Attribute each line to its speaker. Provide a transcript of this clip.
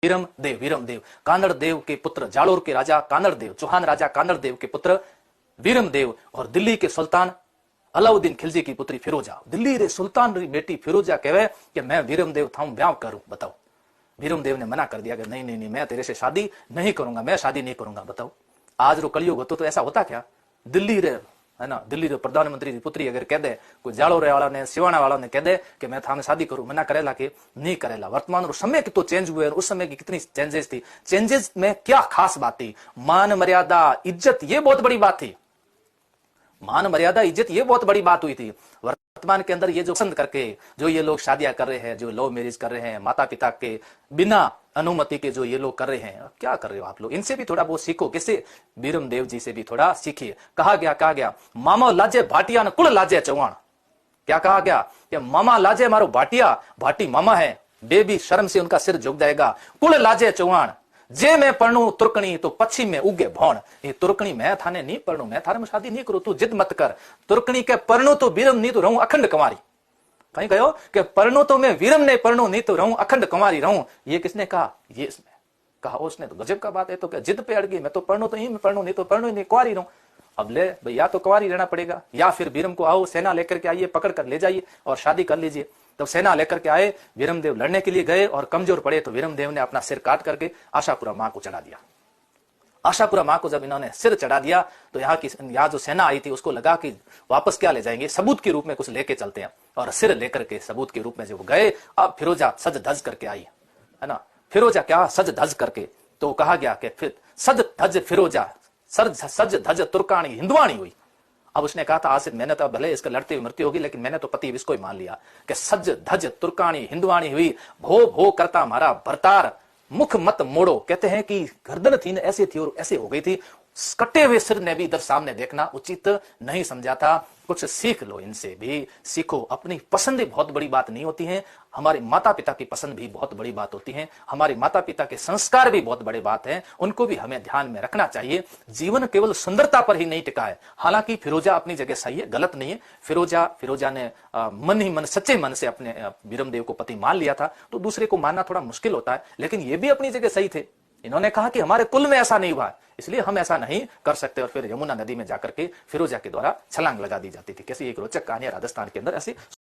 Speaker 1: वीरम देव कानड़ देव के पुत्र, जालोर के राजा कानड़ देव, चौहान राजा कानड़ देव के पुत्र वीरम देव और दिल्ली के सुल्तान अलाउद्दीन खिलजी की पुत्री फिरोजा। दिल्ली रे सुल्तान री बेटी फिरोजा कहवे कि मैं वीरम देव थाऊं ब्याह करूं। बताओ, वीरम देव ने मना कर दिया कि नहीं नहीं नहीं, मैं तेरे से शादी नहीं करूंगा, मैं शादी नहीं करूंगा। बताओ, आज रो कलयुग होतो तो ऐसा होता क्या? दिल्ली रे, है ना, दिल्ली रे प्रधानमंत्री की पुत्री अगर कह दे, कोई जालोरे वाला ने, सिवाना वाला ने कह दे कि मैं थाने शादी करूं, मना करेला कि नहीं करेला। वर्तमान रो समय कितो चेंज हुए, उस समय की कितनी चेंजेस थी। चेंजेस में क्या खास बात थी? मान मर्यादा इज्जत, ये बहुत बड़ी बात थी। मान मर्यादा इज्जत, ये बहुत बड़ी बात हुई थी। वर्तमान के अंदर ये जो पसंद करके जो ये लोग शादियां कर रहे हैं, जो लव मैरिज कर रहे हैं, माता पिता के बिना अनुमति के जो ये लोग कर रहे हैं, क्या कर रहे हो आप लोग? इनसे भी थोड़ा बहुत सीखो। किससे? वीरम देव जी से भी थोड़ा सीखिए। कहा गया मामा लाजे भाटिया न कुल लाजे चौहान। क्या कहा गया कि मामा लाजे मारो भाटिया, भाटी मामा है, बेबी शर्म से उनका सिर झुक जाएगा। कुल लाजे चौहान, जे मैं पढ़ू तुर्कनी तो पश्चिम में उगे भौण। ये तुर्कनी मैं थाने नहीं पढ़ू, मैं थारे में शादी नहीं करूं, तू जिद मत कर। तुर्कनी के पढ़नू तो वीरम नहीं तो रहूं अखंड कुंवारी। कहीं कहो कि पढ़नू तो मैं वीरम ने पढ़नू नहीं तो रहूं अखंड कुंवारी रहूं। ये किसने कहा? ये इसने कहा। उसने तो गजब का बात है, तो क्या जिद पे अड़ गई, मैं तो पढ़नू तो ही मैं पढ़नू नहीं तो पढ़नू ही नहीं, कुंवारी रहूं। अब ले भाई, या तो कुंवारी रहना पड़ेगा या फिर वीरम को आओ सेना लेकर के आइए, पकड़ कर ले जाइए और शादी कर लीजिए। तब सेना लेकर के आए, वीरम देव लड़ने के लिए गए और कमजोर पड़े तो वीरम देव ने अपना सिर काट करके आशापुरा मां को चढ़ा दिया। आशापुरा मां को जब इन्होंने सिर चढ़ा दिया तो यहाँ जो सेना आई थी उसको लगा कि वापस क्या ले जाएंगे, सबूत के रूप में कुछ लेके चलते हैं। और सिर लेकर के सबूत के रूप में जब गए, अब फिरोजा सज धज करके आई, है ना। फिरोजा क्या सज धज करके, तो कहा गया कि फिर सज धज फिरोजा, सज धज तुर्कानी हिंदवानी हुई। अब उसने कहा था आज से मैंने तो भले इसका लड़ते हुए मृत्यु होगी, लेकिन मैंने तो पति इसको ही मान लिया कि सज धज तुर्कानी हिंदवानी हुई। भो भो करता हमारा भरतार, मुख मत मोड़ो। कहते हैं कि गर्दन थी ना ऐसी थी और ऐसे हो गई थी। कटे हुए सिर ने भी इधर सामने देखना उचित नहीं समझा था। कुछ सीख लो, इनसे भी सीखो। अपनी पसंद बहुत बड़ी बात नहीं होती है, हमारे माता पिता की पसंद भी बहुत बड़ी बात होती है। हमारे माता पिता के संस्कार भी बहुत बड़ी बात है, उनको भी हमें ध्यान में रखना चाहिए। जीवन केवल सुंदरता पर ही नहीं टिका है। हालांकि फिरोजा अपनी जगह सही है, गलत नहीं है। फिरोजा ने मन ही मन, सच्चे मन से अपने वीरम देव को पति मान लिया था, तो दूसरे को मानना थोड़ा मुश्किल होता है, लेकिन ये भी अपनी जगह सही थे। इन्होंने कहा कि हमारे कुल में ऐसा नहीं हुआ, इसलिए हम ऐसा नहीं कर सकते। और फिर यमुना नदी में जाकर के फिरोजा के द्वारा छलांग लगा दी जाती थी। कैसी एक रोचक कहानी है राजस्थान के अंदर ऐसी।